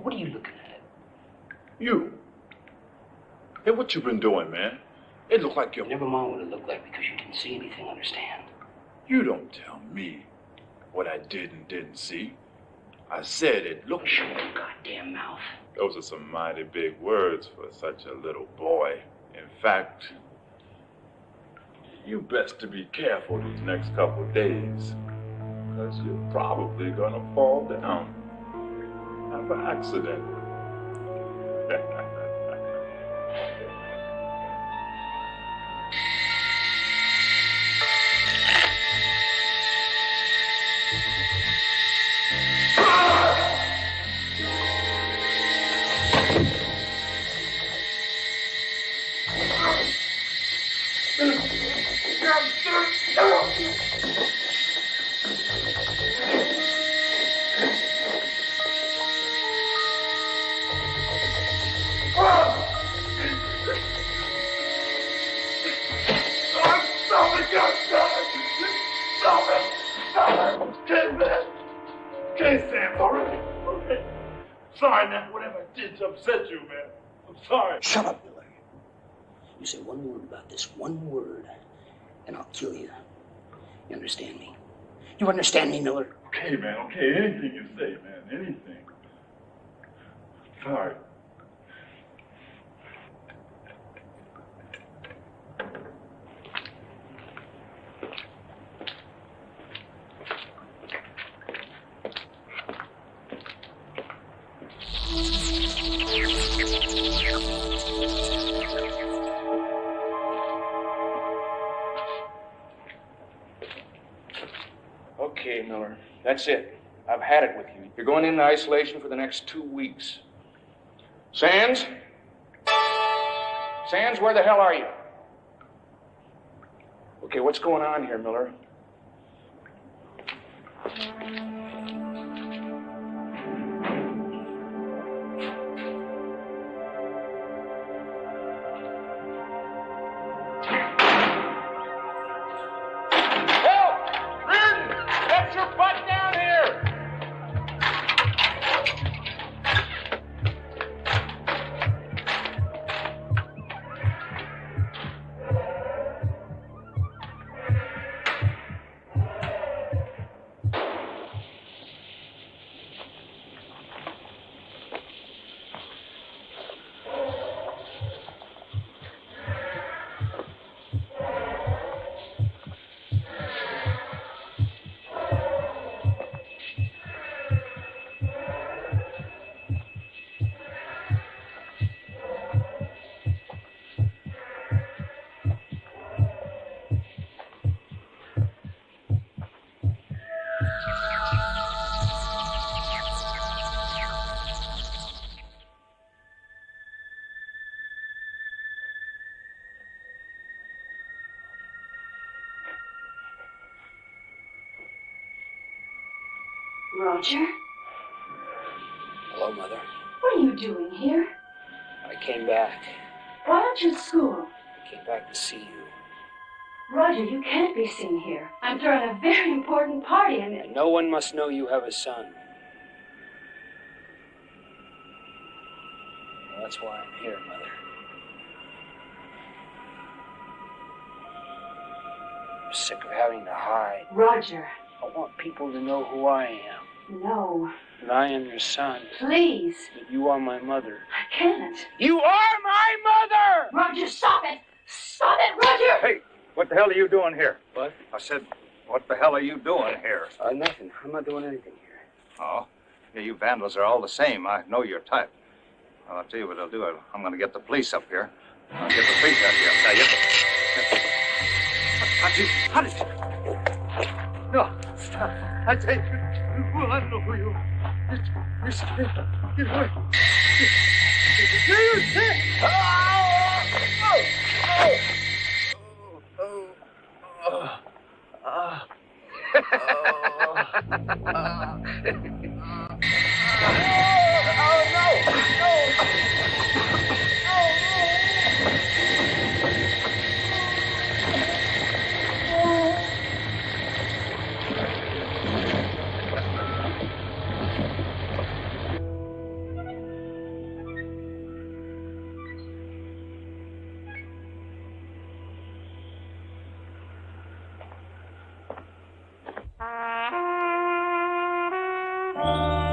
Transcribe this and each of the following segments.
What are you looking at? You. Hey, what you been doing, man? It looked like you're... Never mind what it looked like because you didn't see anything, understand? You don't tell me what I did and didn't see. I said it looked... Shut your goddamn mouth. Those are some mighty big words for such a little boy. In fact, you best to be careful these next couple days, because you're probably gonna fall down. Have an accident. Sorry, man. Whatever I did to upset you, man. I'm sorry. Shut up, Miller. You say one word about this, one word, and I'll kill you. You understand me? You understand me, Miller? Okay, man. Okay. Anything you say, man. Anything. Sorry. Okay, Miller, that's it. I've had it with you. You're going into isolation for the next 2 weeks. Sands? Sands, where the hell are you? Okay, what's going on here, Miller? Roger? Hello, Mother. What are you doing here? I came back. Why aren't you at school? I came back to see you. Roger, you can't be seen here. I'm throwing a very important party And no one must know you have a son. Well, that's why I'm here, Mother. I'm sick of having to hide. Roger. I want people to know who I am. No. That I am your son. Please. That you are my mother. I can't. You are my mother! Roger, stop it! Stop it, hell are you doing here? What? I said, what the hell are you doing here? Nothing. I'm not doing anything here. Oh, yeah, you vandals are all the same. I know your type. Well, I'll tell you what I'll do. I'm going to get the police up here. I'll get the police out here. Now, how did you? No, stop. I tell you, well, I don't know who you are. You're scared. Get away. Oh,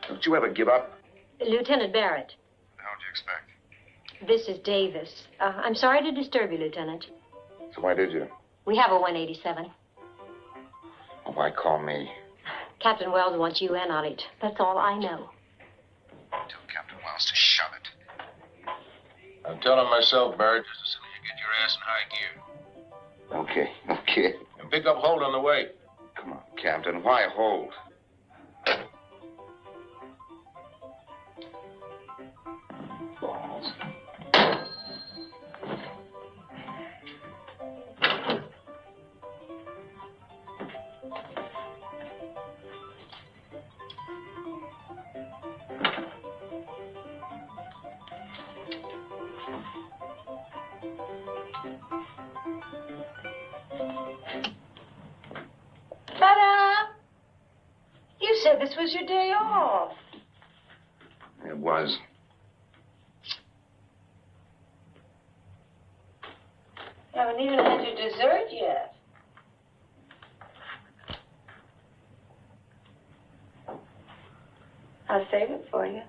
Don't you ever give up? Lieutenant Barrett. What the hell do you expect? This is Davis. I'm sorry to disturb you, Lieutenant. So why did you? We have a 187. Well, why call me? Captain Wells wants you in on it. That's all I know. Tell Captain Wells to shove it. I'm telling myself, Barrett, just as soon as you get your ass in high gear. Okay. And pick up Holt on the way. Come on, Captain. Why hold? Balls. Ta-da! You said this was your day off. It was. You haven't even had your dessert yet. I'll save it for you.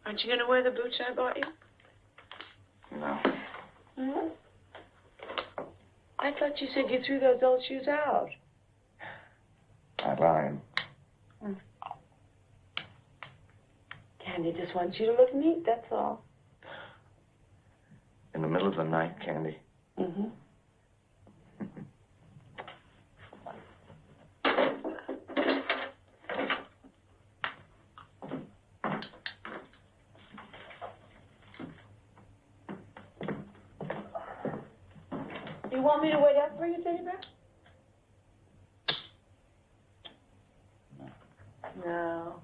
Aren't you going to wear the boots I bought you? No. Hmm? I thought you said you threw those old shoes out. I lied. Candy just wants you to look neat, that's all. In the middle of the night, Candy. Mm-hmm. You want me to wait up for you, Teddy Bear? No.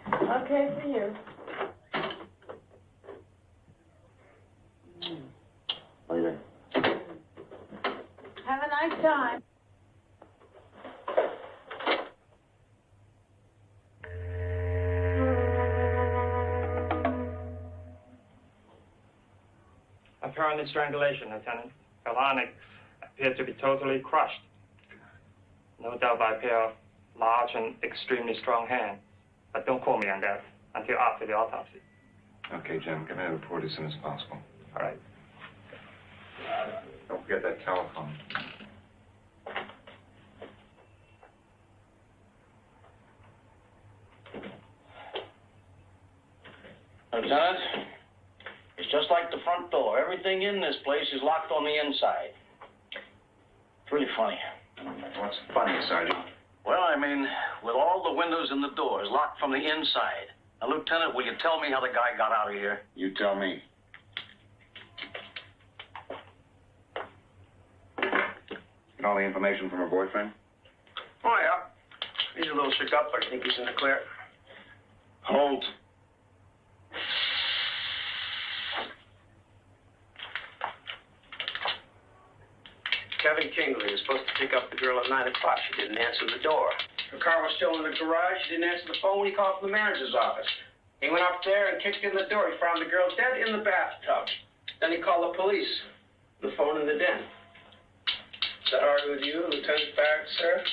Okay for you. Later. Have a nice time. Apparent strangulation, Lieutenant. Her larynx appears to be totally crushed. No doubt by a pair of large and extremely strong hands. But don't call me on that until after the autopsy. Okay, Jim. Give me a report as soon as possible. All right. Don't forget that telephone. Lieutenant, it's just like the front door. Everything in this place is locked on the inside. It's really funny. What's funny, Sergeant? Well, I mean, with all the windows and the doors locked from the inside. Now, Lieutenant, will you tell me how the guy got out of here? You tell me. Get all the information from her boyfriend? Oh, yeah. He's a little shook up, but I think he's in the clear. Holt. Kevin Kingley was supposed to pick up the girl at 9 o'clock. She didn't answer the door. Her car was still in the garage. She didn't answer the phone when he called from the manager's office. He went up there and kicked in the door. He found the girl dead in the bathtub. Then he called the police. The phone in the den. Is that all right with you, Lieutenant Barrett, sir?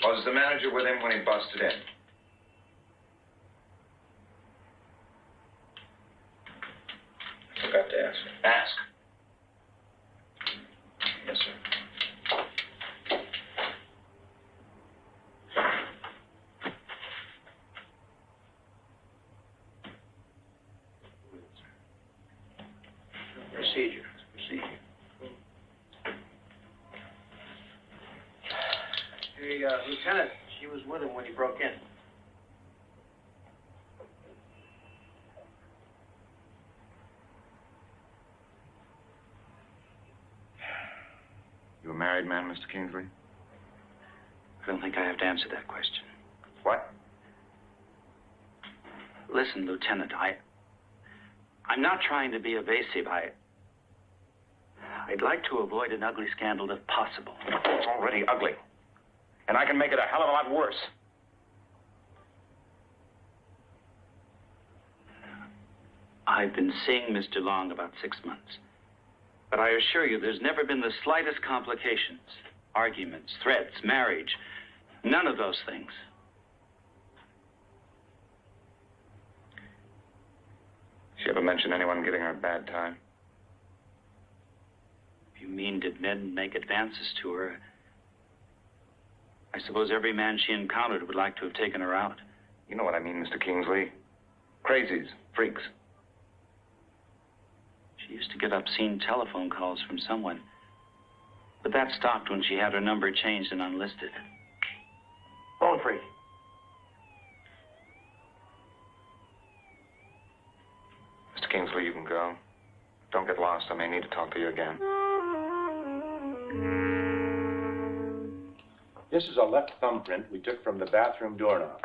Was the manager with him when he busted in? Forgot to ask. Ask. Yes, sir. Procedure. Hey, Lieutenant, she was with him when he broke in. You a married man, Mr. Kingsley? I don't think I have to answer that question. What? Listen, Lieutenant, I'm not trying to be evasive. I'd like to avoid an ugly scandal if possible. It's already ugly. And I can make it a hell of a lot worse. I've been seeing Mr. Long about 6 months. But I assure you, there's never been the slightest complications. Arguments, threats, marriage. None of those things. She ever mention anyone giving her a bad time? You mean, did men make advances to her? I suppose every man she encountered would like to have taken her out. You know what I mean, Mr. Kingsley. Crazies, freaks. She used to get obscene telephone calls from someone. But that stopped when she had her number changed and unlisted. Phone freak. Mr. Kingsley, you can go. Don't get lost. I may need to talk to you again. This is a left thumbprint we took from the bathroom doorknob.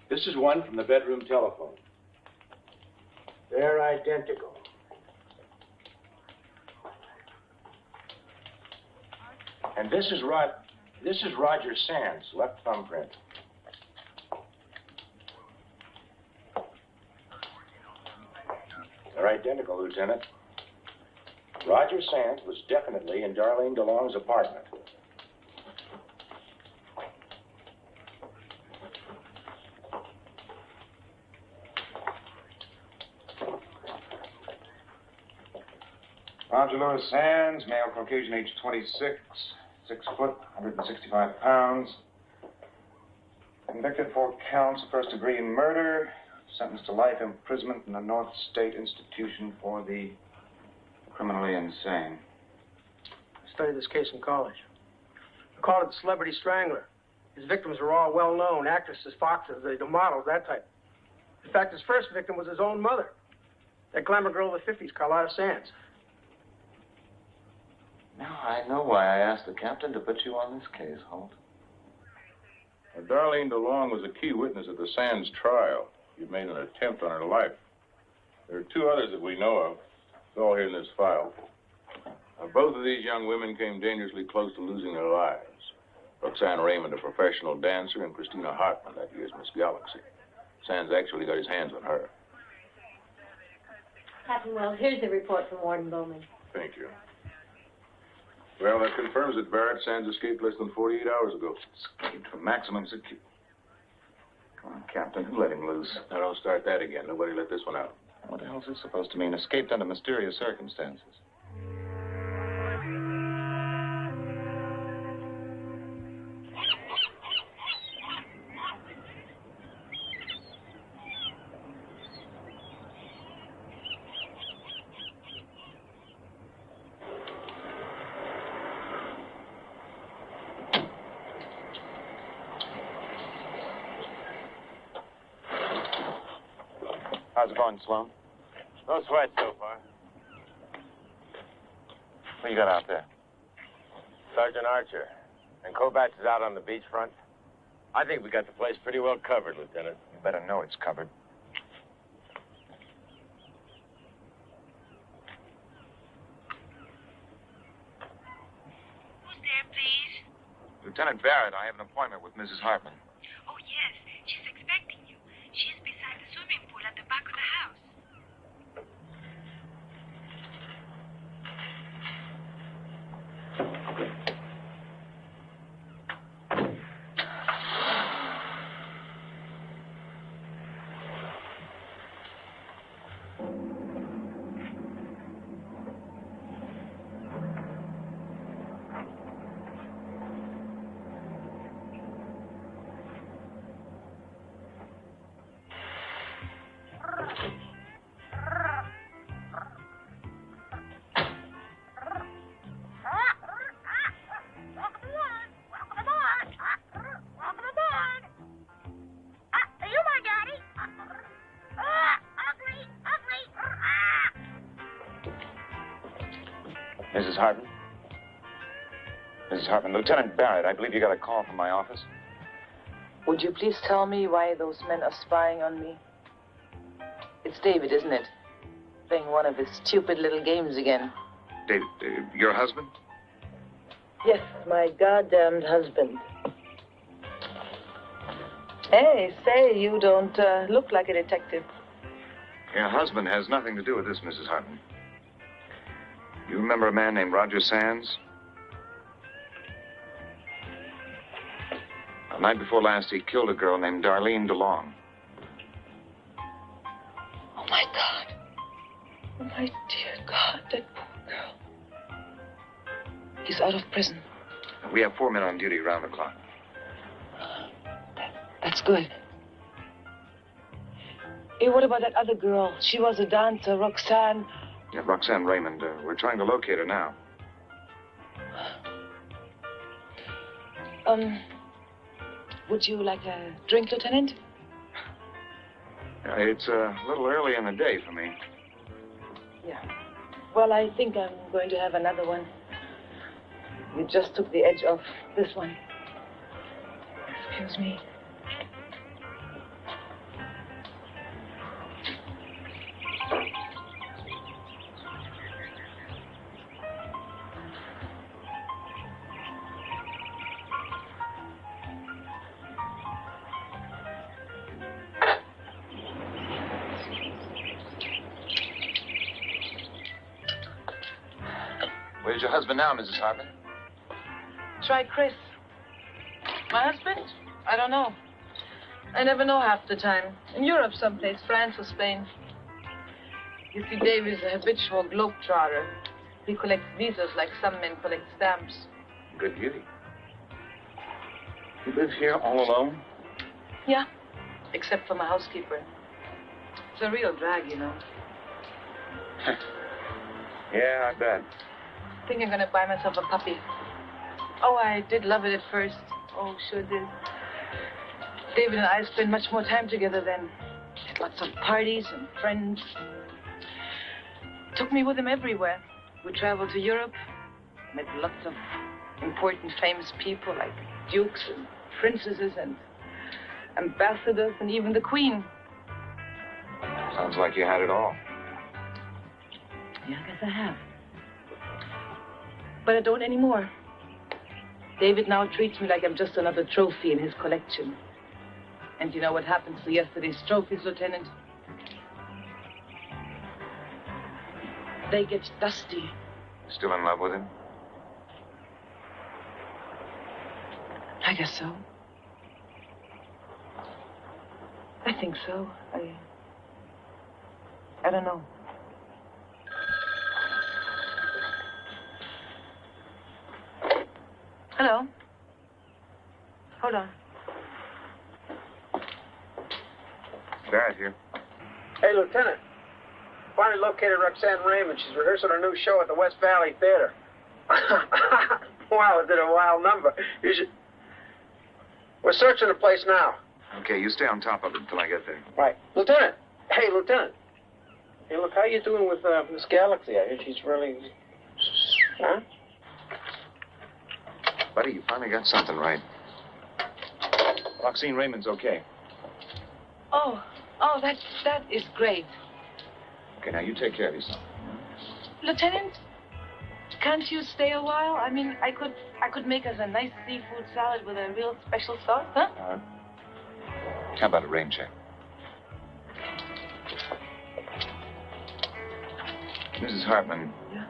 This is one from the bedroom telephone. They're identical. And this is Roger Sands' left thumbprint. They're identical, Lieutenant. Roger Sands was definitely in Darlene DeLong's apartment. Roger Louis Sands, male, Caucasian, age 26, 6 foot, 165 pounds. Convicted for counts of first-degree murder, sentenced to life imprisonment in the North State Institution for the Criminally Insane. I studied this case in college. I called it the Celebrity Strangler. His victims were all well-known, actresses, foxes, the models, that type. In fact, his first victim was his own mother, that glamour girl of the 50s, Carlotta Sands. Now I know why I asked the captain to put you on this case, Holt. Darlene DeLong was a key witness at the Sands trial. You made an attempt on her life. There are 2 others that we know of. It's all here in this file. Now, both of these young women came dangerously close to losing their lives. Roxanne Raymond, a professional dancer, and Christina Hartman, that year's Miss Galaxy. Sands actually got his hands on her. Captain Wells, here's the report from Warden Bowman. Thank you. Well, that confirms that Barrett Sands escaped less than 48 hours ago. Escaped from maximum security. Come on, Captain, who let him loose? Now, don't start that again. Nobody let this one out. What the hell's this supposed to mean? Escaped under mysterious circumstances. How's it going, Sloan? No sweat so far. What you got out there? Sergeant Archer. And Kobach is out on the beachfront. I think we got the place pretty well covered, Lieutenant. You better know it's covered. Who's there, please? Lieutenant Barrett, I have an appointment with Mrs. Hartman. Oh, yes. She's expecting you. She's beside the swimming pool at the back of the house. Mrs. Hartman? Mrs. Hartman, Lieutenant Barrett, I believe you got a call from my office. Would you please tell me why those men are spying on me? It's David, isn't it? Playing one of his stupid little games again. David, your husband? Yes, my goddamned husband. Hey, say, you don't look like a detective. Your husband has nothing to do with this, Mrs. Hartman. You remember a man named Roger Sands? The night before last, he killed a girl named Darlene DeLong. Oh, my God. Oh, my dear God, that poor girl. He's out of prison. We have 4 men on duty around the clock. That's good. Hey, what about that other girl? She was a dancer, Roxanne. Yeah, Roxanne Raymond. We're trying to locate her now. Would you like a drink, Lieutenant? It's a little early in the day for me. Yeah. Well, I think I'm going to have another one. You just took the edge off this one. Excuse me. Where's your husband now, Mrs. Hartman? Try Chris. My husband? I don't know. I never know half the time. In Europe someplace, France or Spain. You see, Dave is a habitual globetrotter. He collects visas like some men collect stamps. Good beauty. You live here all alone? Yeah, except for my housekeeper. It's a real drag, you know. Yeah, I bet. I think I'm gonna buy myself a puppy. Oh, I did love it at first. Oh, sure did. David and I spent much more time together then. Had lots of parties and friends. Took me with him everywhere. We traveled to Europe, met lots of important, famous people like dukes and princesses and ambassadors and even the Queen. Sounds like you had it all. Yeah, I guess I have. But I don't anymore. David now treats me like I'm just another trophy in his collection. And you know what happened to yesterday's trophies, Lieutenant? They get dusty. Still in love with him? I guess so. I think so. I don't know. Hello. Hold on. Barrett here. Hey, Lieutenant. Finally located Roxanne Raymond. She's rehearsing her new show at the West Valley Theater. Wow, it did a wild number. You should... We're searching the place now. Okay, you stay on top of it until I get there. Right. Lieutenant. Hey, Lieutenant. Hey, look, how you doing with Miss Galaxy? I hear she's really... Huh? Buddy, you finally got something right. Roxanne Raymond's okay. Oh, that is great. Okay, now you take care of yourself. Lieutenant, can't you stay a while? I mean, I could make us a nice seafood salad with a real special sauce, huh? How about a rain check? Mrs. Hartman. Yeah?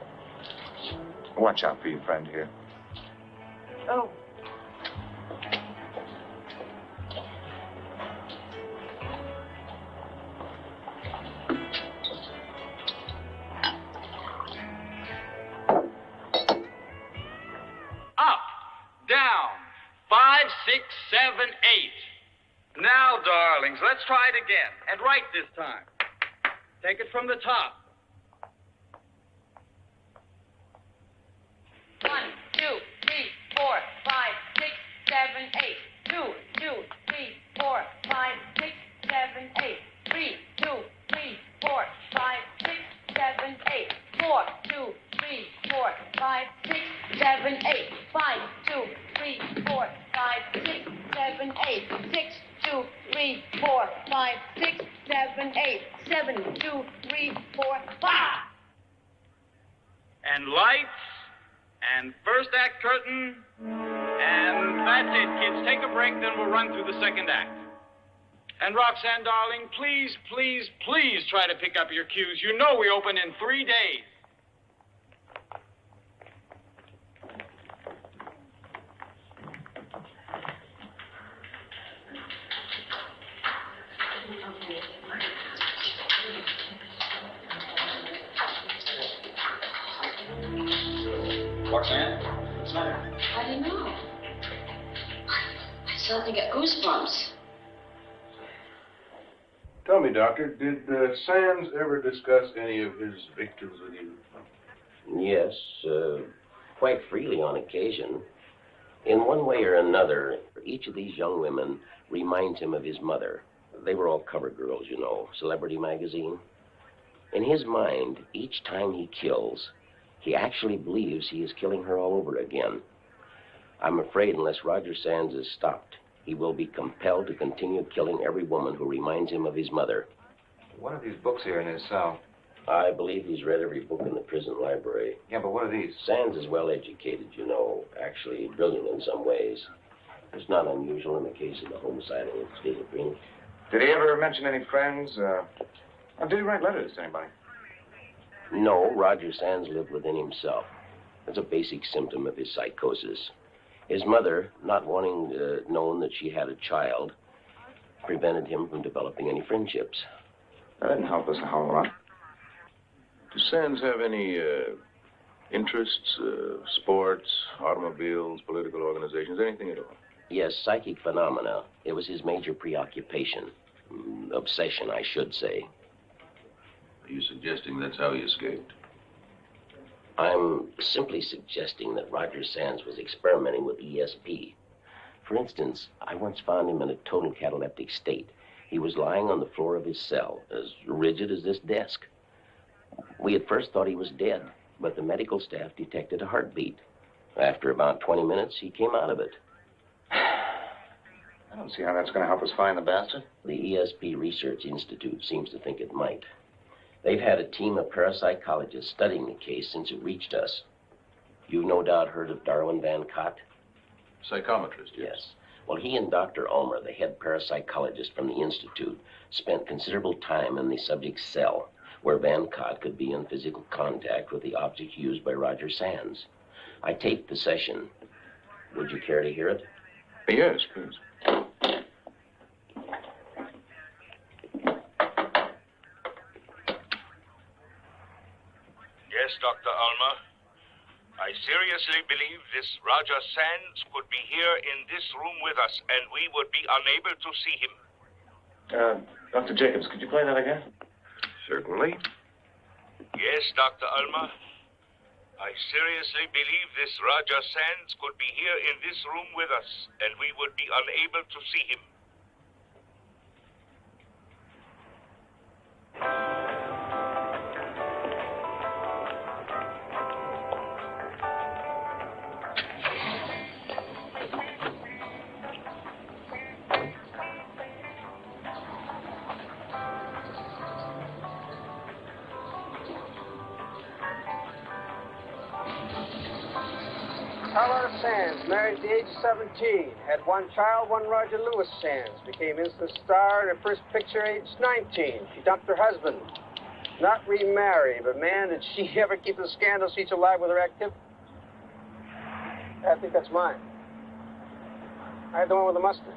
Watch out for your friend here. Oh. Up, down, 5, 6, 7, 8. Now, darlings, let's try it again. And right this time. Take it from the top. 1, 2, 3, 4, 5, 6, 7, 8. 2, 2, 3, 4, 5, 6, 7, 8. 3, 2, 3, 4, 5, 6, 7, 8. 4, 2, 3, 4, 5, 6, 7, 8. 5, 2, 3, 4, 5, 6, 7, 8. 6, 3, 4, 5, 6, 7, 8. 7, 2, 3, 4, 5. And lights, and first act curtain, and that's it, kids. Take a break, then we'll run through the second act. And Roxanne, darling, please, please, please try to pick up your cues. You know we open in 3 days. Roxanne, what's the matter? I don't know. I suddenly get goosebumps. Tell me, Doctor, did Sands ever discuss any of his victims with you? Yes, quite freely on occasion. In one way or another, each of these young women reminds him of his mother. They were all cover girls, you know, Celebrity magazine. In his mind, each time he kills, he actually believes he is killing her all over again. I'm afraid unless Roger Sands is stopped, he will be compelled to continue killing every woman who reminds him of his mother. What are these books here in his cell? I believe he's read every book in the prison library. Yeah, but what are these? Sands is well educated, you know, actually brilliant in some ways. It's not unusual in the case of the homicidal schizophrenia. Did he ever mention any friends? Did he write letters to anybody? No, Roger Sands lived within himself. That's a basic symptom of his psychosis. His mother, not wanting known that she had a child, prevented him from developing any friendships. That didn't help us a whole lot. Does Sands have any interests, sports, automobiles, political organizations, anything at all? Yes, psychic phenomena. It was his major preoccupation. Obsession, I should say. Are you suggesting that's how he escaped? I'm simply suggesting that Roger Sands was experimenting with ESP. For instance, I once found him in a total cataleptic state. He was lying on the floor of his cell, as rigid as this desk. We at first thought he was dead, but the medical staff detected a heartbeat. After about 20 minutes, he came out of it. I don't see how that's going to help us find the bastard. The ESP Research Institute seems to think it might. They've had a team of parapsychologists studying the case since it reached us. You've no doubt heard of Darwin Van Cott? Psychometrist, yes. Well, he and Dr. Ulmer, the head parapsychologist from the Institute, spent considerable time in the subject's cell, where Van Cott could be in physical contact with the object used by Roger Sands. I taped the session. Would you care to hear it? Yes, please. Yes, Dr. Ulmer. I seriously believe this Roger Sands could be here in this room with us, and we would be unable to see him. Dr. Jacobs, could you play that again? Certainly. Yes, Dr. Ulmer. I seriously believe this Roger Sands could be here in this room with us, and we would be unable to see him. Carlotta Sands, married at the age of 17, had one child, one Roger Lewis Sands. Became instant star in her first picture, age 19. She dumped her husband. Not remarry, but man, did she ever keep the scandal sheets alive with her activity? I think that's mine. I had the one with the mustard.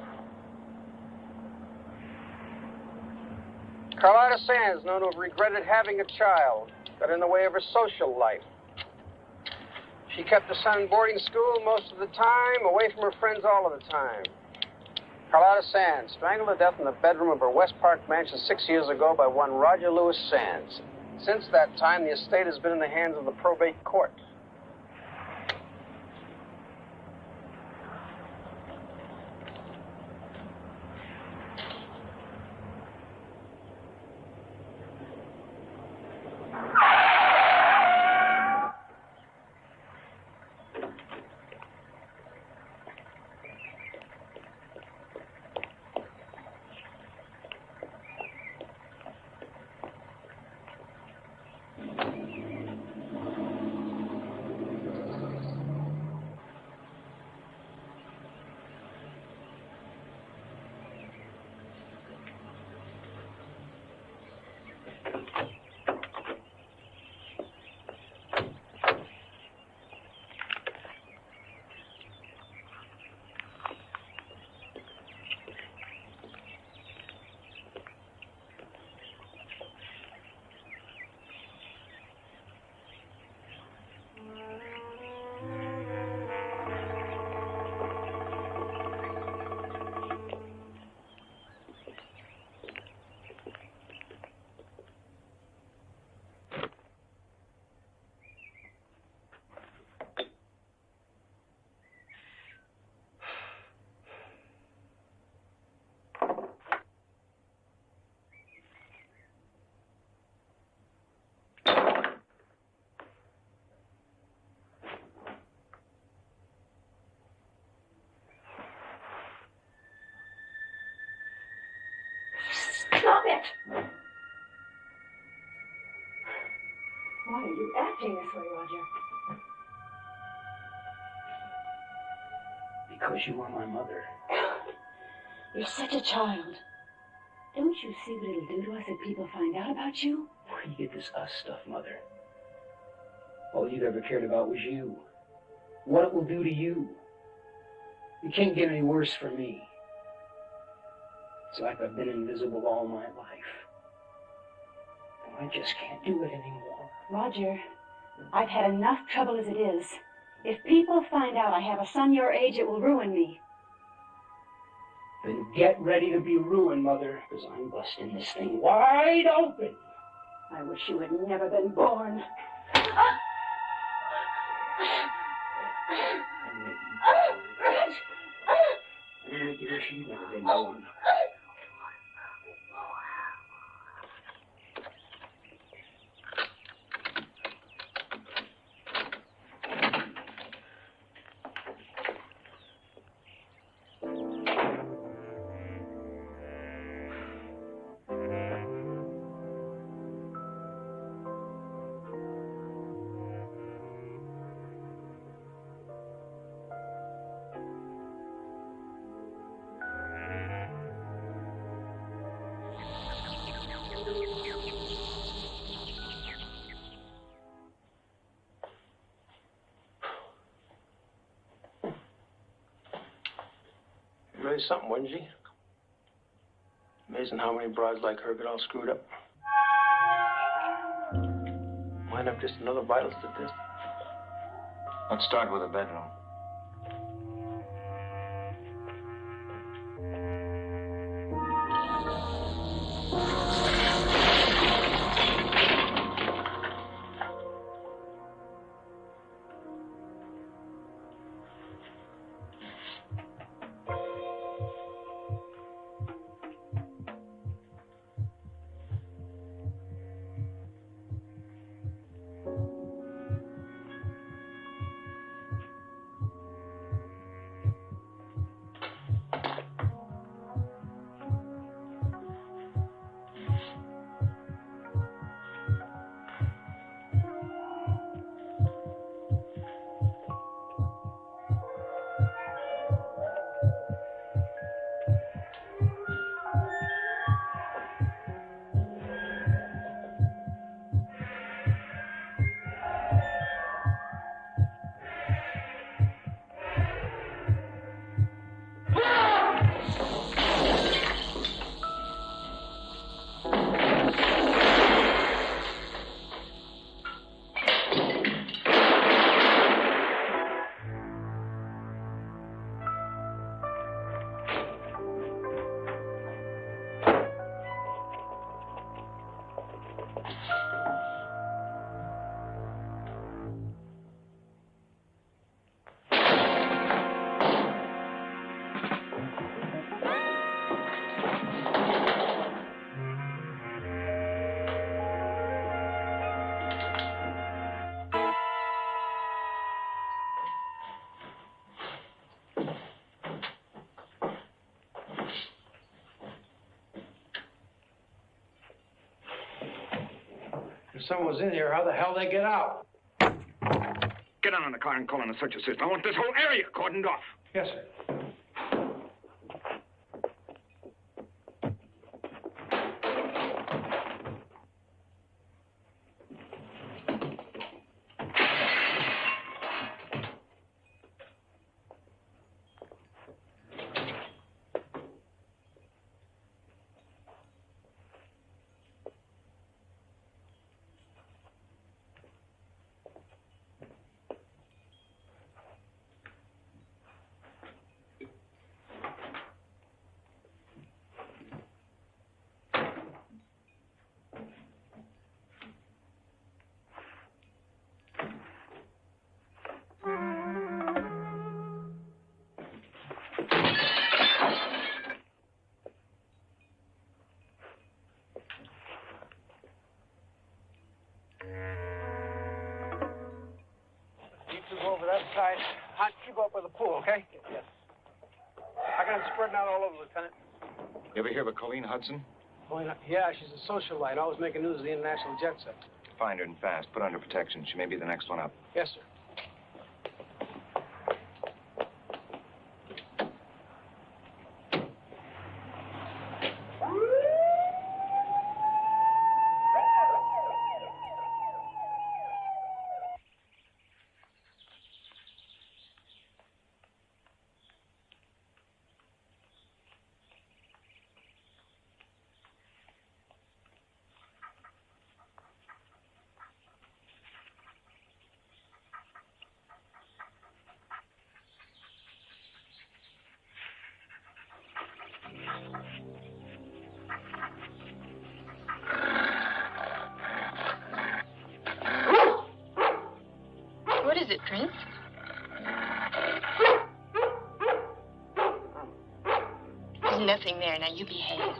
Carlotta Sands, known to have regretted having a child, got in the way of her social life. She kept her son in boarding school most of the time, away from her friends all of the time. Carlotta Sands, strangled to death in the bedroom of her West Park mansion 6 years ago by one Roger Lewis Sands. Since that time, the estate has been in the hands of the probate court. Stop it! Why are you acting this way, Roger? Because you are my mother. You're such a child. Don't you see what it'll do to us if people find out about you? Where do you get this us stuff, Mother? All you've ever cared about was you. What it will do to you. It can't get any worse for me. It's like I've been invisible all my life. I just can't do it anymore. Roger, I've had enough trouble as it is. If people find out I have a son your age, it will ruin me. Then get ready to be ruined, Mother, because I'm busting this thing wide open. I wish you had never been born. I'm gonna give her she'd never been born. Really something, wasn't she? Amazing how many brides like her get all screwed up. Wind up just another vital statistic. Let's start with a bedroom. If someone was in here, how the hell they get out? Get on in the car and call in a search assist. I want this whole area cordoned off. Yes, sir. Side. Hunt, you go up with the pool, okay? Yes. I got him spreading out all over, Lieutenant. You ever hear of a Colleen Hudson? Yeah, she's a socialite, always making news of the international jet set. Find her and fast. Put her under protection. She may be the next one up. Yes, sir. What is it, Prince? There's nothing there. Now you behave.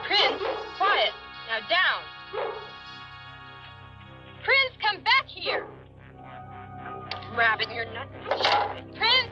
Prince, quiet. Now down. Prince, come back here. Rabbit, you're not. Prince!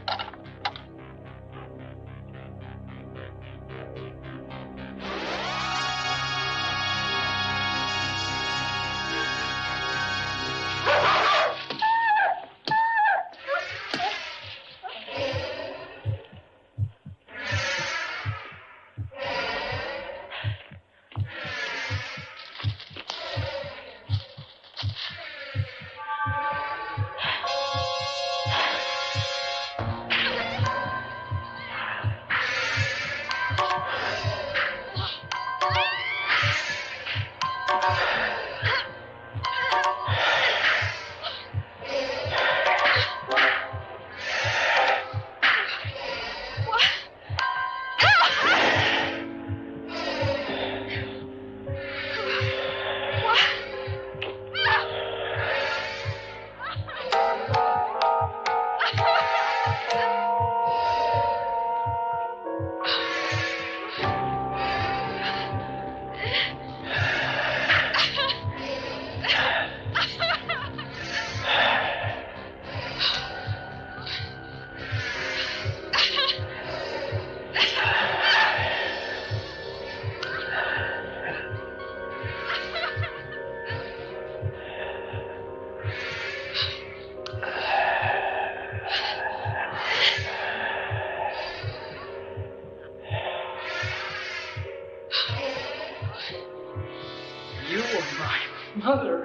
Mother.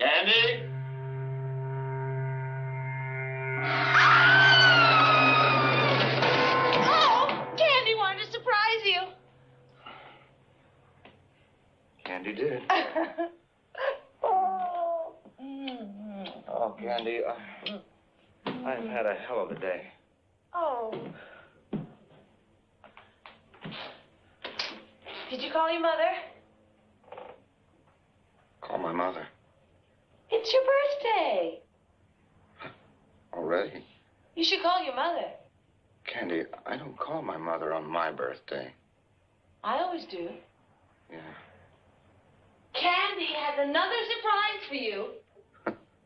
Candy? Oh, Candy wanted to surprise you. Candy did. Oh, Candy, I've had a hell of a day. Oh. Did you call your mother? Call my mother. It's your birthday. Already? You should call your mother. Candy, I don't call my mother on my birthday. I always do. Yeah. Candy has another surprise for you.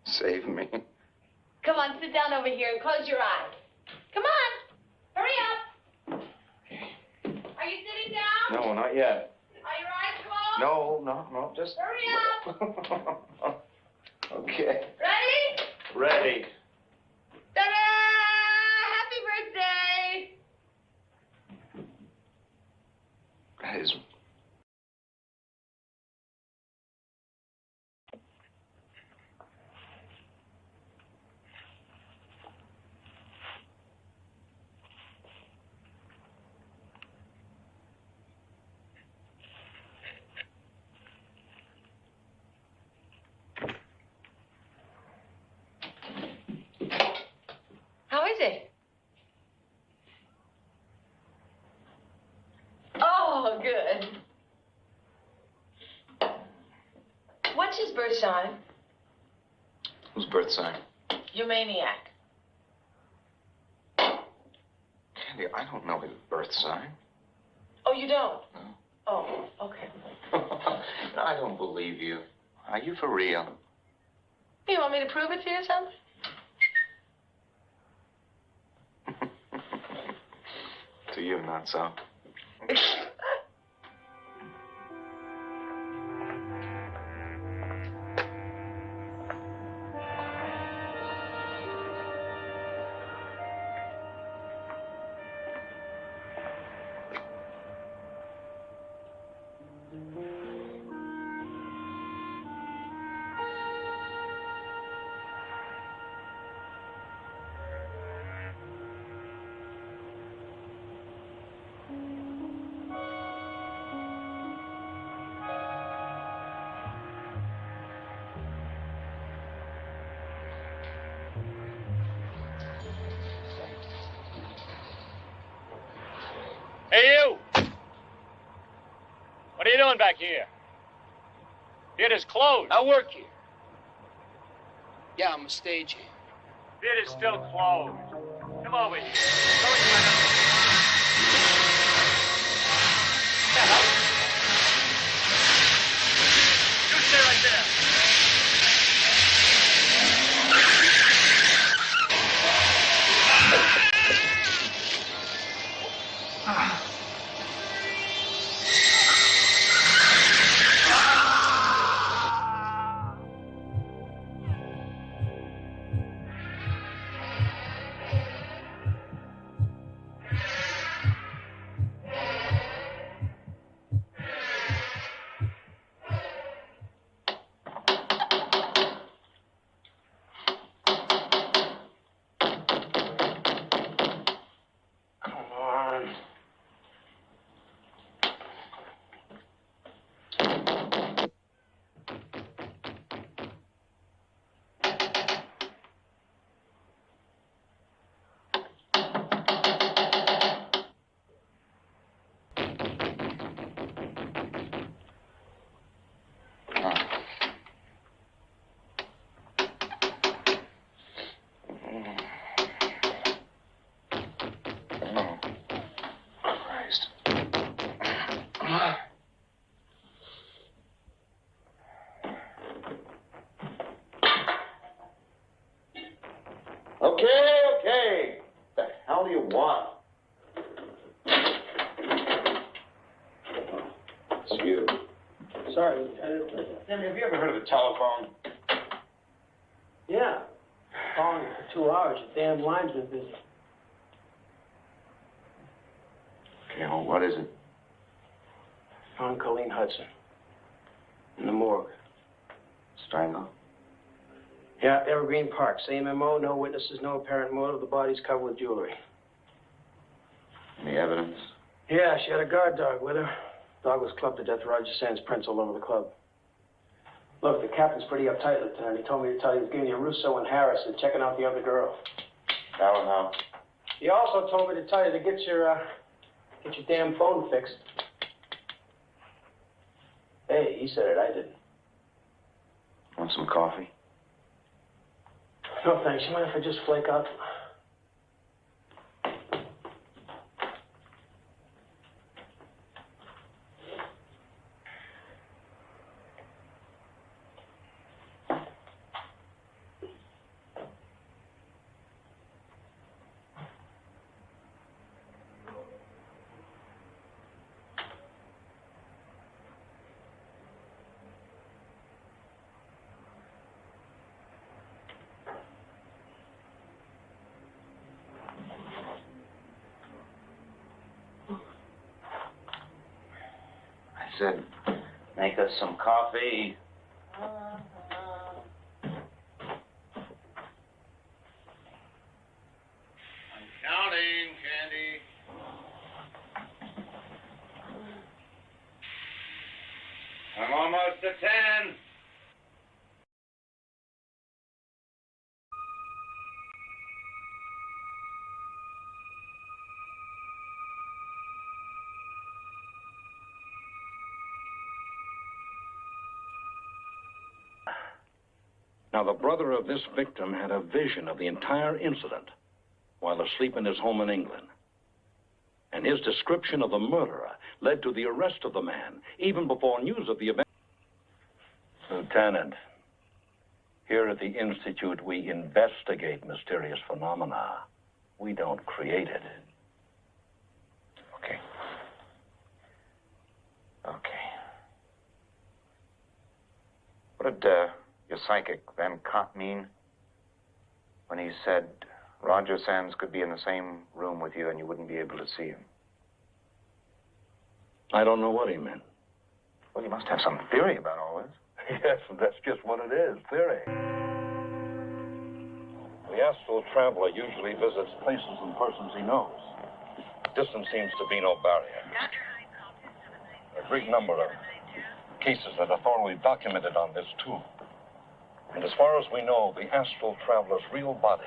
Save me. Come on, sit down over here and close your eyes. Come on. Hurry up. Are you sitting down? No, not yet. Are your eyes closed? No, just... Hurry up. Okay. Ready? Ready. Ta-da! Happy birthday. That is... How is it? Oh, good. What's his birth sign? Whose birth sign? You maniac. Candy, I don't know his birth sign. Oh, you don't? No. Oh, okay. I don't believe you. Are you for real? You want me to prove it to you or something? To you, not so. Hey, you! What are you doing back here? Theater's closed. I work here. Yeah, I'm a stagehand. Theater's still closed. Come over here. Go with my You stay right there. Okay. The hell do you want? It's you. Sorry, Lieutenant. Have you ever heard of the telephone? Yeah. Calling you for 2 hours. Your damn line's been busy. Okay, well, what is it? Found Colleen Hudson. In the morgue. Strangled? Yeah, Evergreen Park. Same MO, no witnesses, no apparent motive. The body's covered with jewelry. Any evidence? Yeah, she had a guard dog with her. Dog was clubbed to death. Roger Sands prints all over the club. Look, the captain's pretty uptight, Lieutenant. He told me to tell you he's giving you Russo and Harris and checking out the other girl. How and how? He also told me to tell you to get your damn phone fixed. Hey, he said it, I didn't. Want some coffee? No, thanks. You mind if I just flake out? make us some coffee. Counting, Candy. I'm almost to 10. Now, the brother of this victim had a vision of the entire incident while asleep in his home in England. And his description of the murderer led to the arrest of the man, even before news of the event. Lieutenant, here at the Institute, we investigate mysterious phenomena. We don't create it. Okay. What did your psychic, Van Cott, mean when he said Roger Sands could be in the same room with you and you wouldn't be able to see him? I don't know what he meant. Well, you must have some theory about all this. Yes, that's just what it is, theory. The astral traveler usually visits places and persons he knows. Distance seems to be no barrier. A great number of cases that are thoroughly documented on this, too. And as far as we know, the astral traveler's real body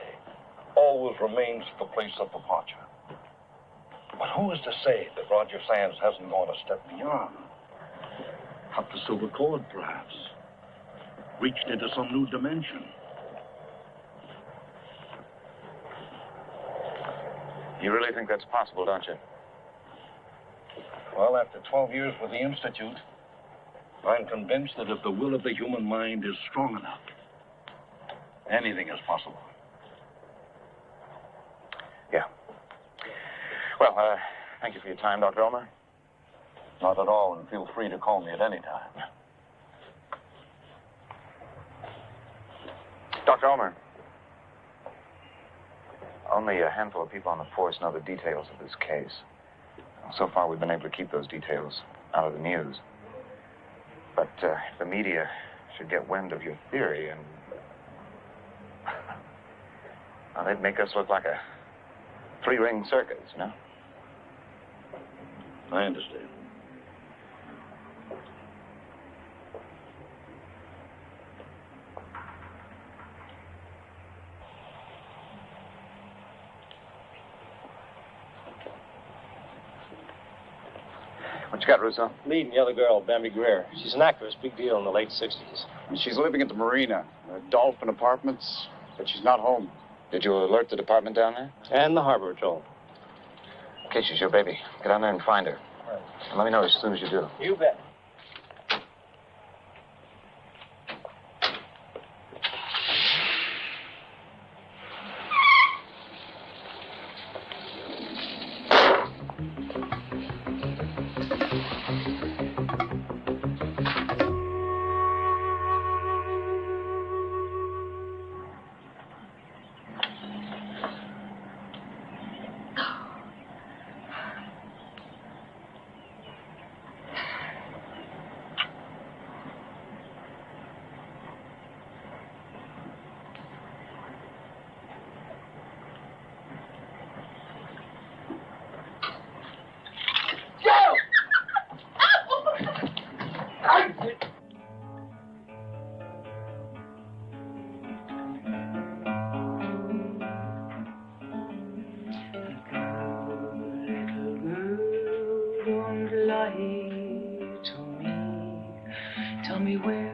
always remains the place of departure. But who is to say that Roger Sands hasn't gone a step beyond? Cut the silver cord, perhaps. Reached into some new dimension. You really think that's possible, don't you? Well, after 12 years with the Institute, I'm convinced that if the will of the human mind is strong enough, anything is possible. Yeah. Well, thank you for your time, Dr. Ulmer. Not at all, and feel free to call me at any time. Dr. Ulmer, only a handful of people on the force know the details of this case. So far, we've been able to keep those details out of the news. But the media should get wind of your theory, and well, they'd make us look like a three-ring circus, you know? I understand. What you got, Russo? Meeting the other girl, Bambi Greer. She's an actress, big deal in the late 60s. She's living at the marina, Dolphin Apartments, but she's not home. Did you alert the department down there? And the harbor patrol. Okay, she's your baby. Get down there and find her. Right. And let me know as soon as you do. You bet. Tell me where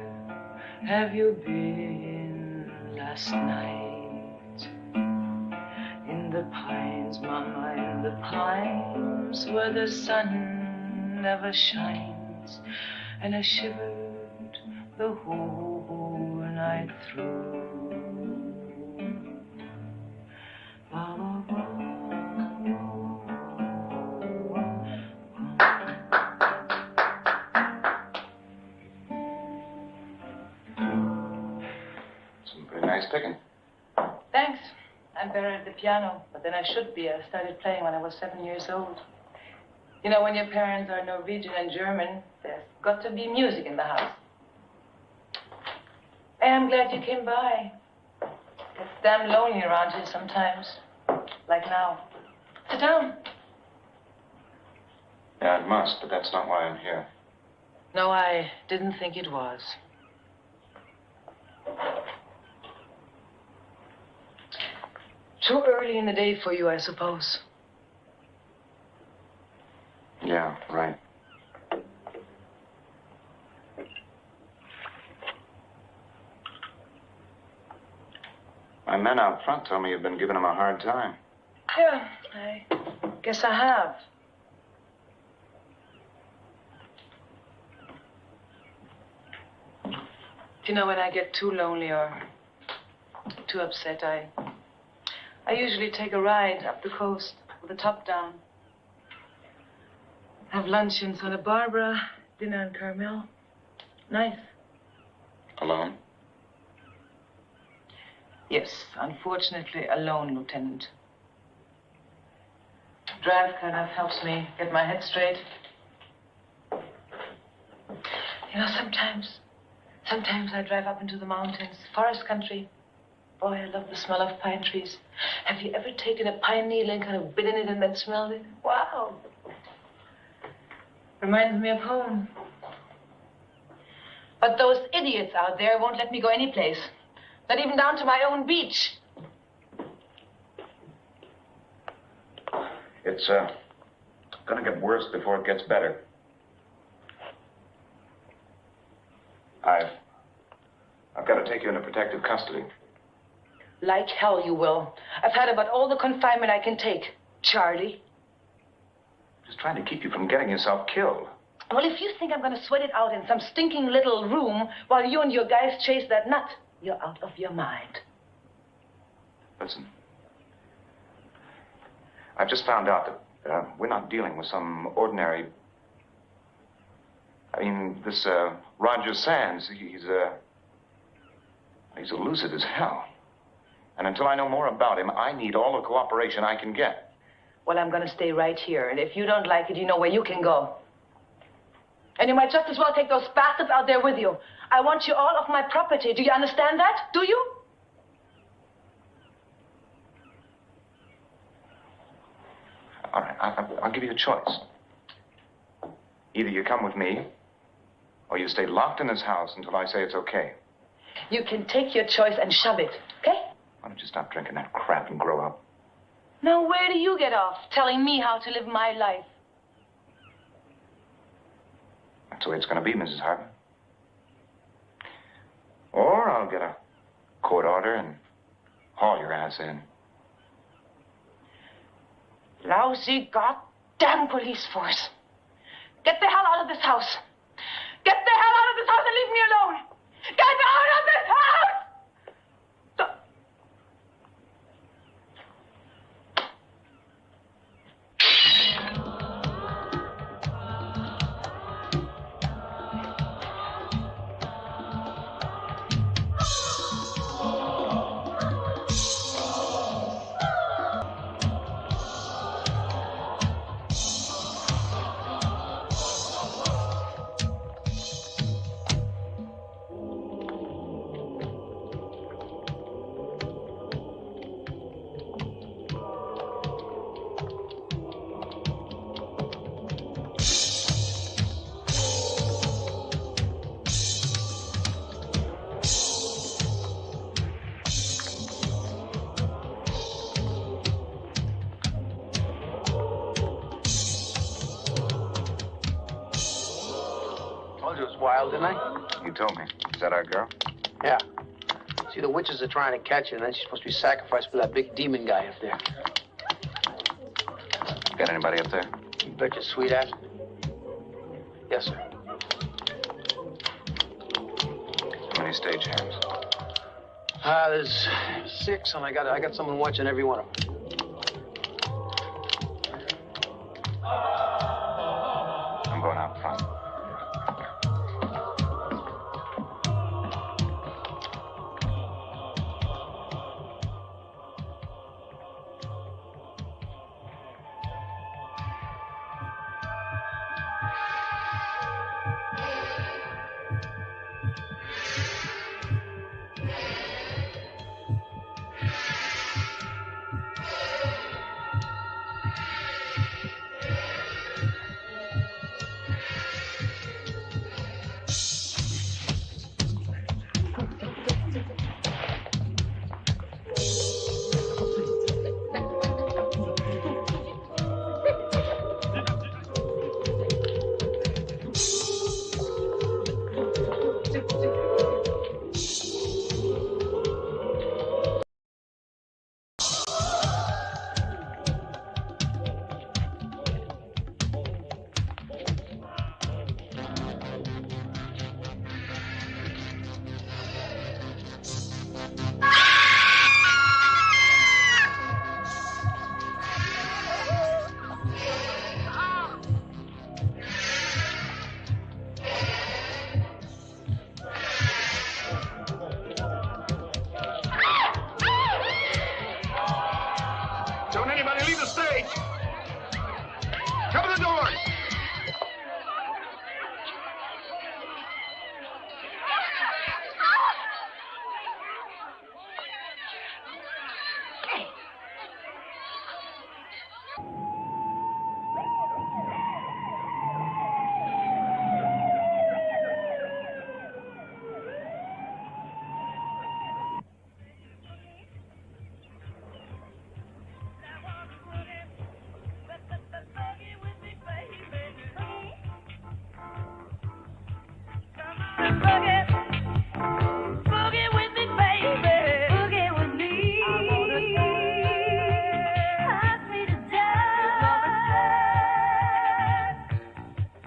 have you been last night? In the pines, mama, in the pines, where the sun never shines. And I shivered the whole night through. Nice picking. Thanks. I'm better at the piano, but then I should be. I started playing when I was 7 years old. You know, when your parents are Norwegian and German, there's got to be music in the house. Hey, I'm glad you came by. It's damn lonely around here sometimes. Like now. Sit down. Yeah, it must, but that's not why I'm here. No, I didn't think it was. Too early in the day for you, I suppose. Yeah, right. My men out front told me you've been giving them a hard time. Yeah, I guess I have. You know, when I get too lonely or too upset, I usually take a ride up the coast with the top down. Have lunch in Santa Barbara, dinner in Carmel. Nice. Alone? Yes, unfortunately alone, Lieutenant. Drive kind of helps me get my head straight. You know, sometimes I drive up into the mountains, forest country. Boy, I love the smell of pine trees. Have you ever taken a pine needle and kind of bit in it and then smelled it? Wow. Reminds me of home. But those idiots out there won't let me go any place. Not even down to my own beach. It's, gonna get worse before it gets better. I've got to take you into protective custody. Like hell you will. I've had about all the confinement I can take, Charlie. Just trying to keep you from getting yourself killed. Well, if you think I'm going to sweat it out in some stinking little room while you and your guys chase that nut, you're out of your mind. Listen. I've just found out that we're not dealing with some ordinary... I mean, this, Roger Sands, he's elusive as hell. And until I know more about him, I need all the cooperation I can get. Well, I'm going to stay right here. And if you don't like it, you know where you can go. And you might just as well take those bastards out there with you. I want you all off my property. Do you understand that? Do you? All right, I'll give you a choice. Either you come with me, or you stay locked in this house until I say it's okay. You can take your choice and shove it, okay? Why don't you stop drinking that crap and grow up? Now, where do you get off telling me how to live my life? That's the way it's going to be, Mrs. Hartman. Or I'll get a court order and haul your ass in. Lousy goddamn police force. Get the hell out of this house. Get the hell out of this house and leave me alone. Get out of this house! Wild, didn't I? You told me. Is that our girl? Yeah. See, the witches are trying to catch her, and then she's supposed to be sacrificed for that big demon guy up there. Got anybody up there? You bet your sweet ass. Yes, sir. How many stagehands? There's 6, and I got someone watching every one of them. I'm going out front.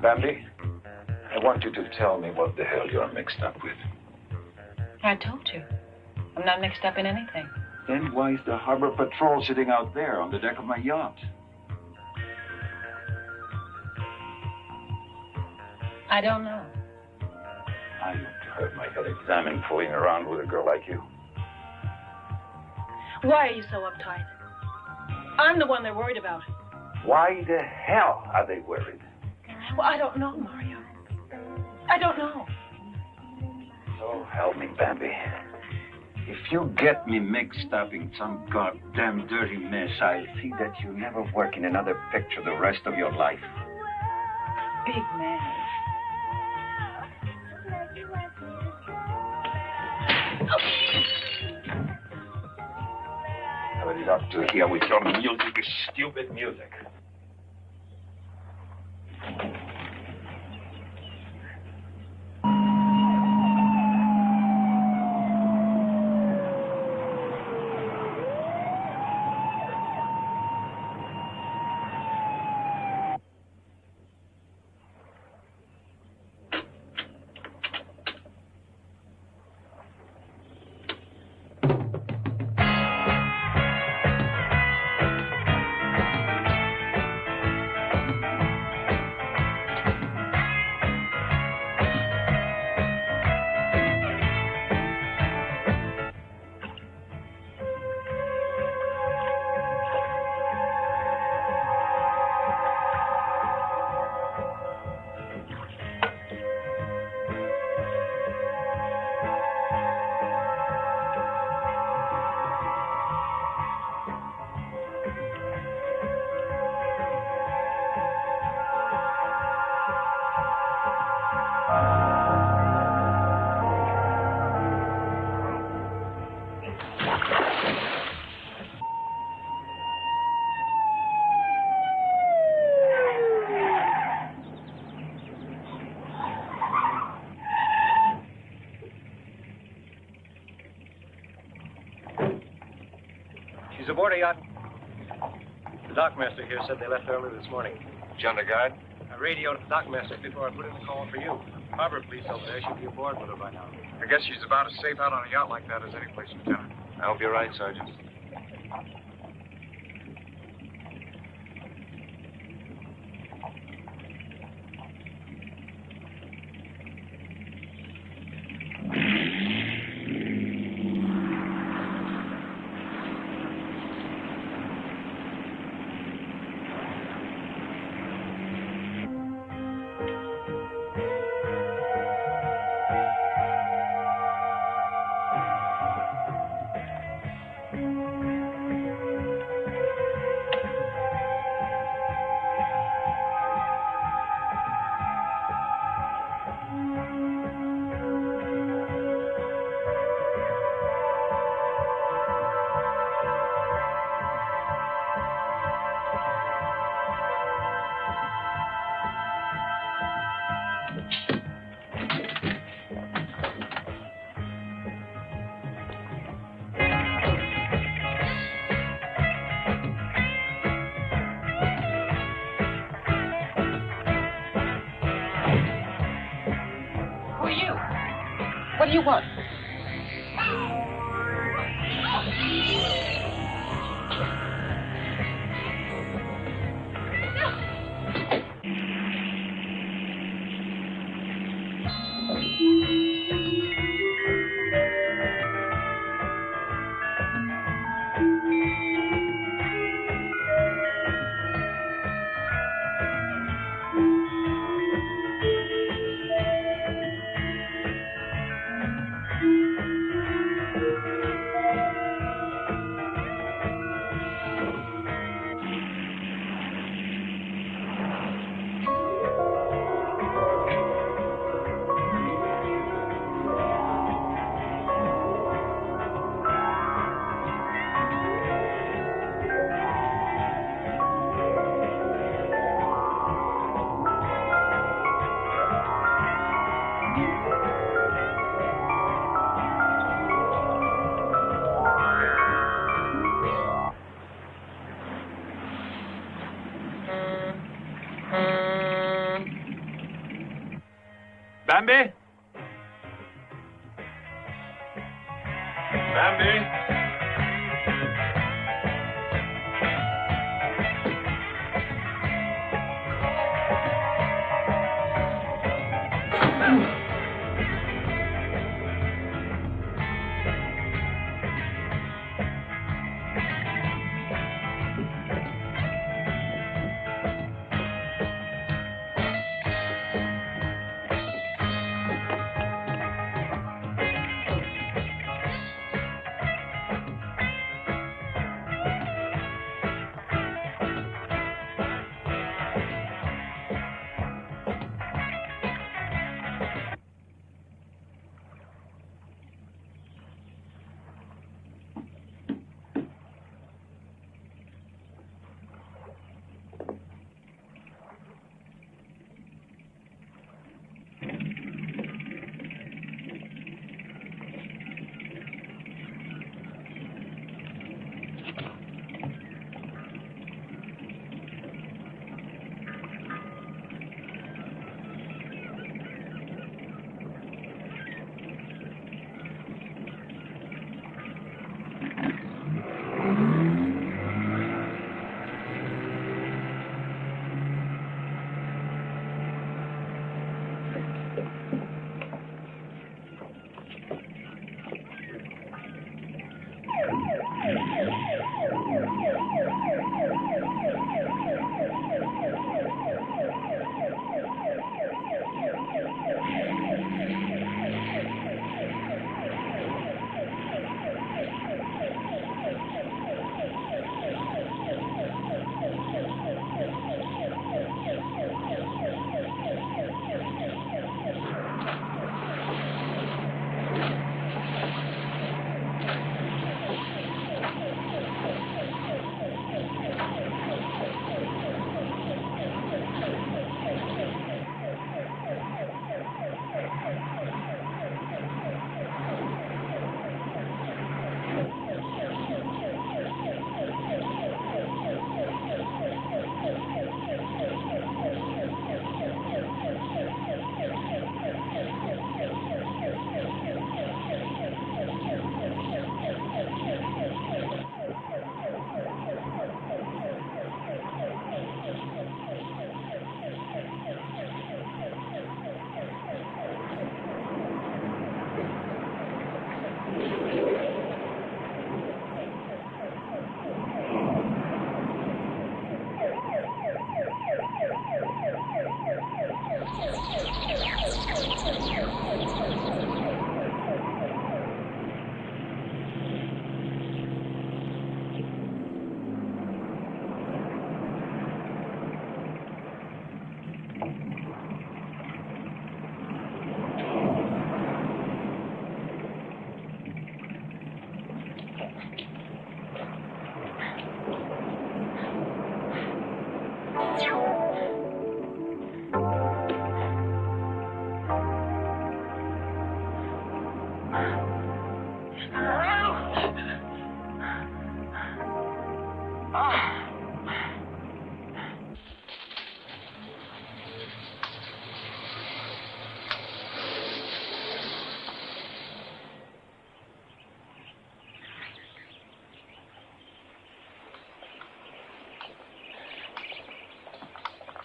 Bambi, I want you to tell me what the hell you're mixed up with. I told you. I'm not mixed up in anything. Then why is the harbor patrol sitting out there on the deck of my yacht? I don't know. I ought to have my head examined fooling around with a girl like you. Why are you so uptight? I'm the one they're worried about. Why the hell are they worried? Well, I don't know, Mario. I don't know. So help me, Bambi. If you get me mixed up in some goddamn dirty mess, I'll see that you never work in another picture the rest of your life. Big man. I would love to hear with your music, stupid music. She's aboard a yacht. The dockmaster here said they left early this morning. John the guide? I radioed the dockmaster before I put in the call for you. Harbor police over there should be aboard with her by now. I guess she's about as safe out on a yacht like that as any place, Lieutenant. I hope you're right, Sergeant. What do you want? Bambi? Bambi?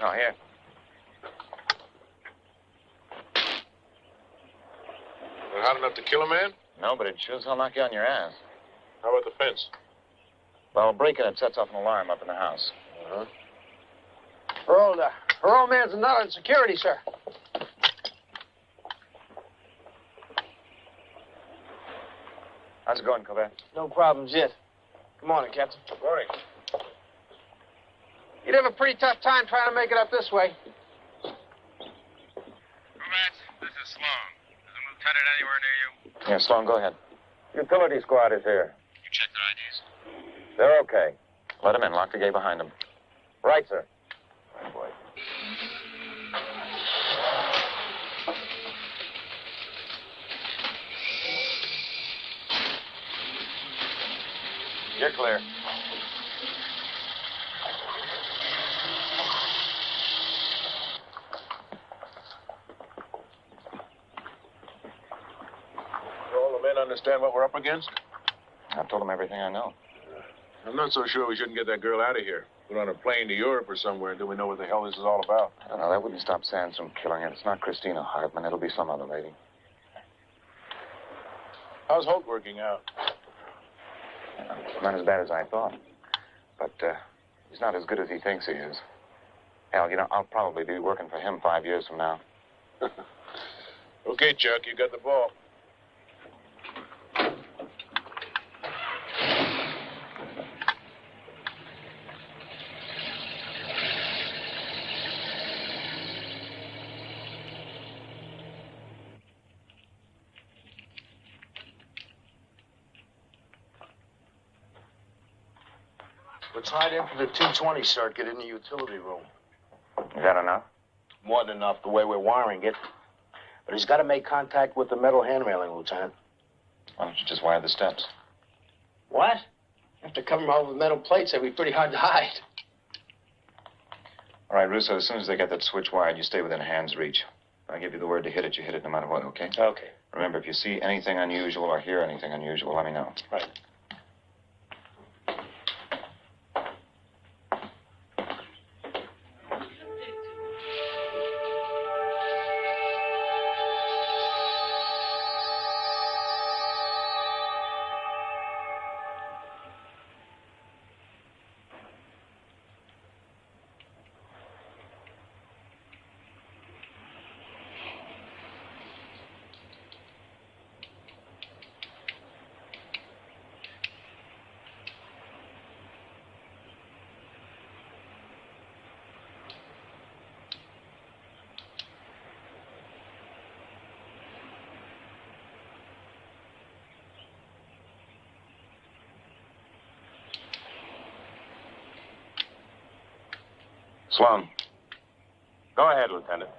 Oh, here. Hot enough to kill a man? No, but it sure as hell knock you on your ass. How about the fence? Well, breaking it sets off an alarm up in the house. Uh-huh. Her old man's not on security, sir. How's it going, Corbett? No problems yet. Good morning, Captain. Good morning. You'd have a pretty tough time trying to make it up this way. Kovacs, this is Sloan. Is a lieutenant anywhere near you? Yeah, Sloan, go ahead. Utility squad is here. You check their IDs. They're okay. Let him in. Lock the gate behind him. Right, sir. Right, boy. You're clear. men understand what we're up against? I've told them everything I know. I'm not so sure we shouldn't get that girl out of here. Put on a plane to Europe or somewhere until we know what the hell this is all about. I don't know. That wouldn't stop Sands from killing her. It's not Christina Hartman. It'll be some other lady. How's Holt working out? Not as bad as I thought. But he's not as good as he thinks he is. Hell, you know, I'll probably be working for him 5 years from now. Okay, Chuck, you got the ball. We're tied in for the 220 circuit in the utility room. Is that enough? More than enough the way we're wiring it. But he's got to make contact with the metal hand railing, Lieutenant. Why don't you just wire the steps? What? After covering them all with metal plates, that'd be pretty hard to hide. All right, Russo, as soon as they get that switch wired, you stay within hand's reach. If I give you the word to hit it, you hit it no matter what, okay? Okay. Remember, if you see anything unusual or hear anything unusual, let me know. Right. Sloan. Go ahead, Lieutenant.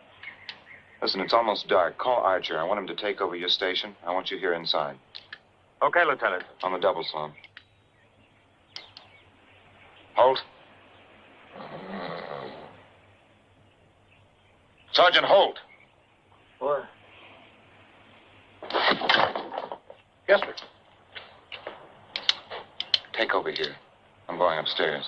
Listen, it's almost dark. Call Archer. I want him to take over your station. I want you here inside. Okay, Lieutenant. On the double, Sloan. Holt. Sergeant Holt. What? Yes, sir. Take over here. I'm going upstairs.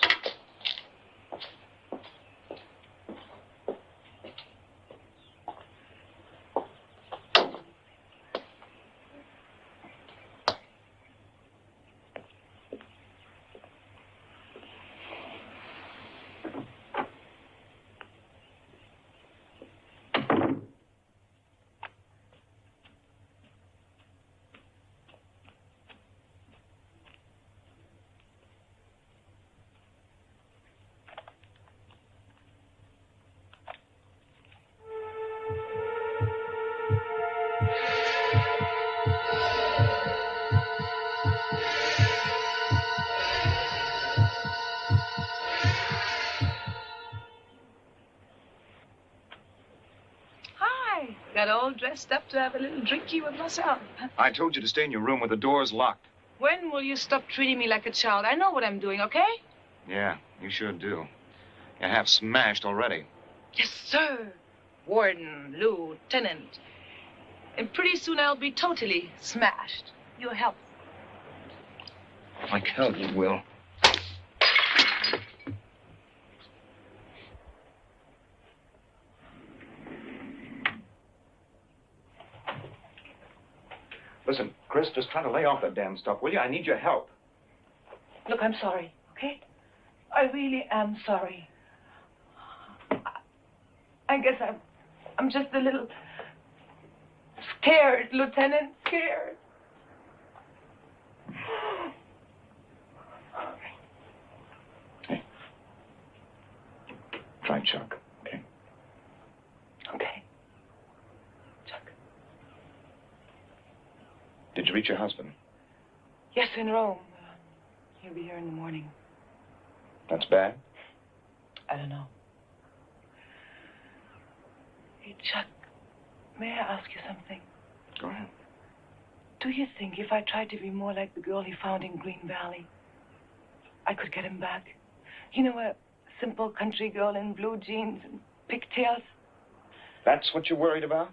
Got all dressed up to have a little drinky with myself. I told you to stay in your room with the doors locked. When will you stop treating me like a child? I know what I'm doing, okay? Yeah, you sure do. You're half smashed already. Yes, sir. Warden, Lieutenant. And pretty soon I'll be totally smashed. Your help. Like hell you will. Listen, Chris, just try to lay off that damn stuff, will you? I need your help. Look, I'm sorry, okay? I really am sorry. I guess I'm just a little scared, Lieutenant, scared. Hey. Try Chuck, okay? Okay. Did you reach your husband? Yes, in Rome. He'll be here in the morning. That's bad? I don't know. Hey, Chuck, may I ask you something? Go ahead. Do you think if I tried to be more like the girl he found in Green Valley, I could get him back? You know, a simple country girl in blue jeans and pigtails? That's what you're worried about?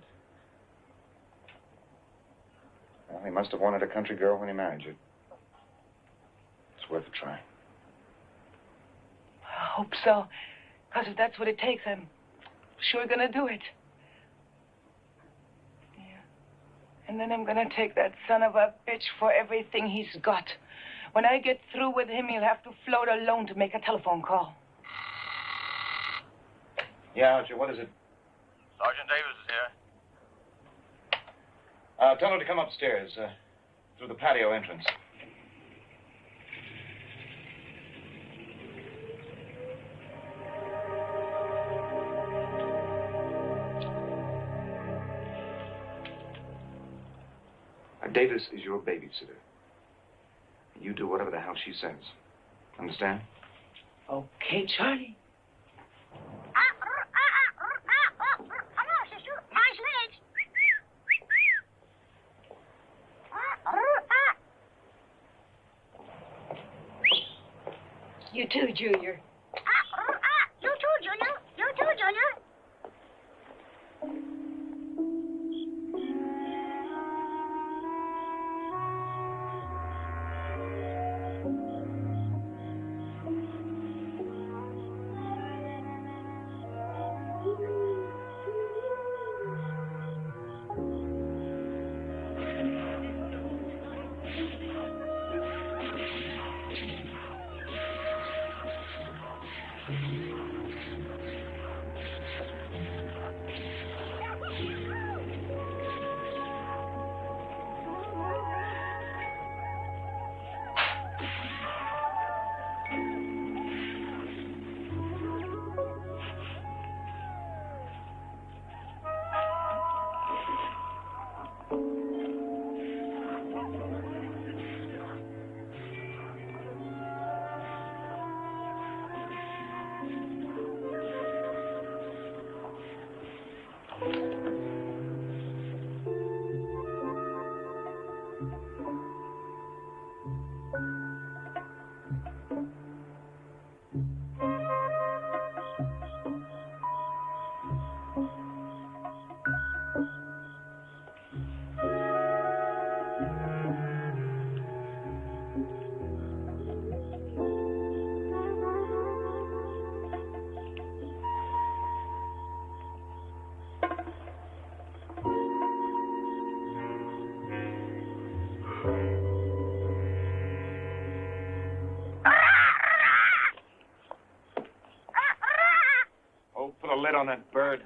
Well, he must have wanted a country girl when he married you. It's worth a try. I hope so. Because if that's what it takes, I'm sure gonna do it. Yeah. And then I'm gonna take that son of a bitch for everything he's got. When I get through with him, he'll have to float alone to make a telephone call. Yeah, Archer, what is it? Sergeant Davis is here. Tell her to come upstairs, through the patio entrance. Davis is your babysitter. You do whatever the hell she says. Understand? Okay, Charlie. Hello, sister. Nice legs. You too, Junior. You too, Junior. You too, Junior. Oh, put a lid on that bird.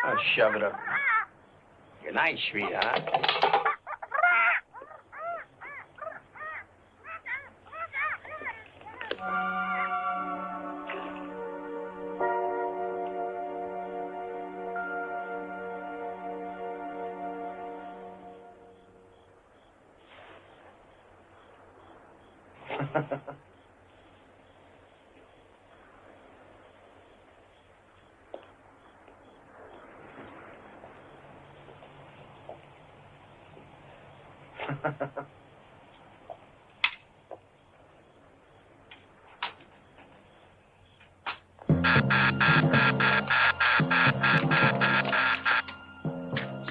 Oh, shove it up. Good night, sweetheart.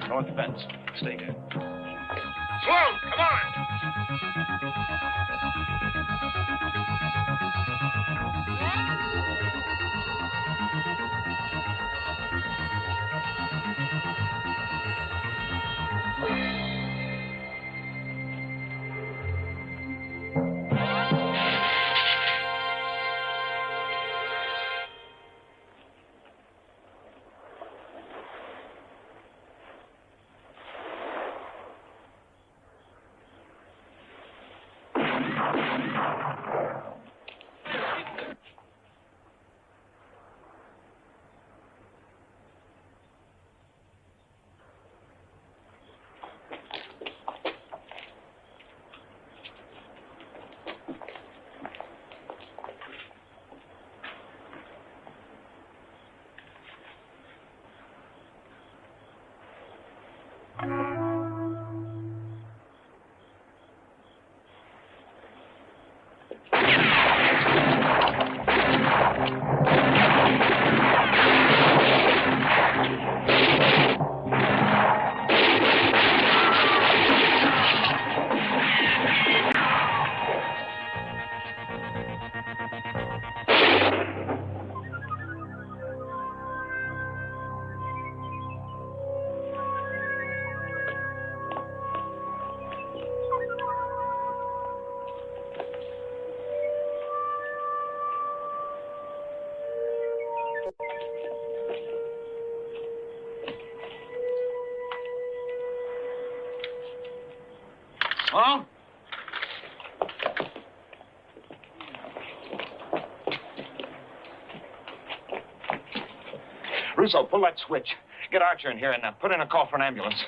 North fence. Stay here. Sloan, come on! Huh? Russo, pull that switch. Get Archer in here and put in a call for an ambulance.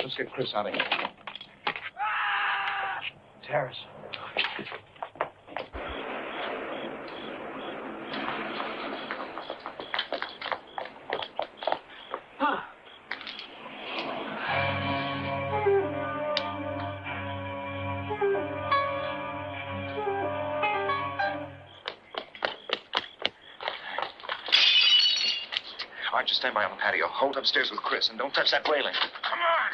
Let's get Chris out of here. Terrace. Huh. Archer, stand by on the patio. Hold upstairs with Chris and don't touch that railing. Come on!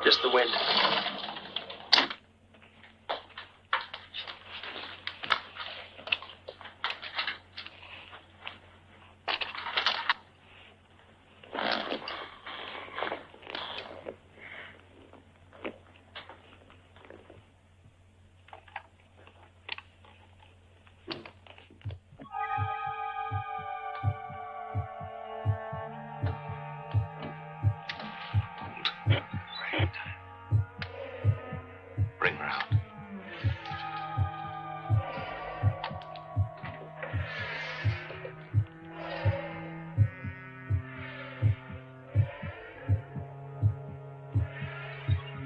Just the wind. Bring her out.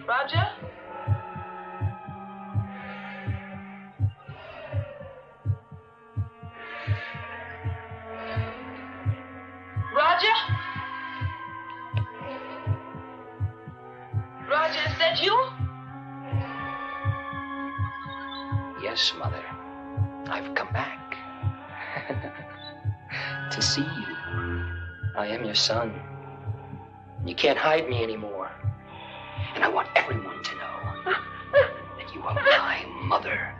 Roger? Roger? Roger, is that you? Yes, Mother. I've come back. To see you. I am your son. You can't hide me anymore. And I want everyone to know that you are my mother.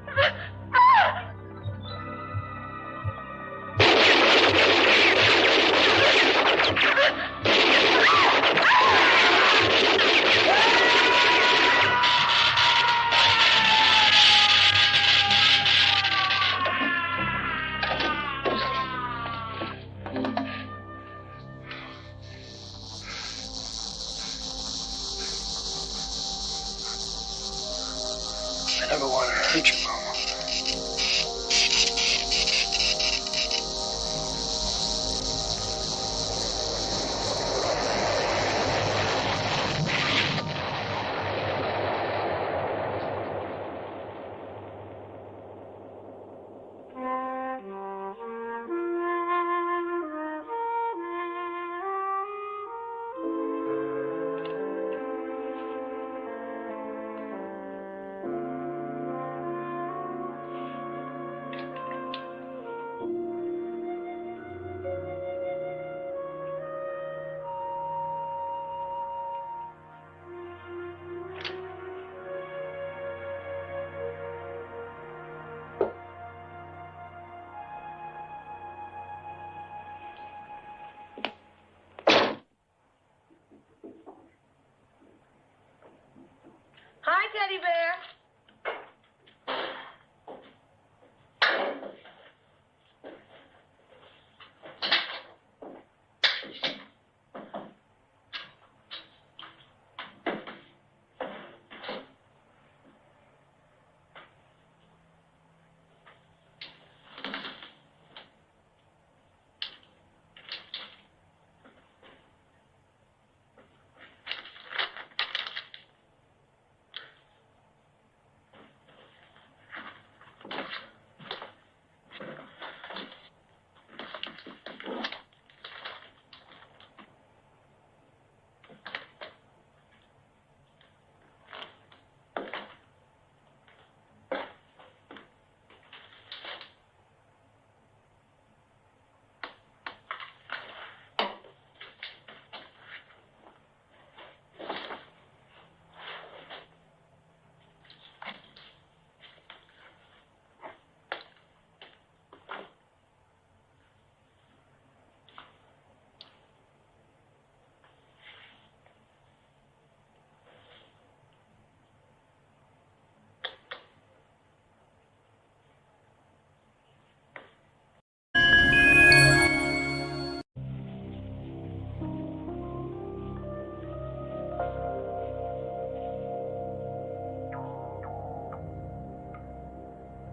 baby.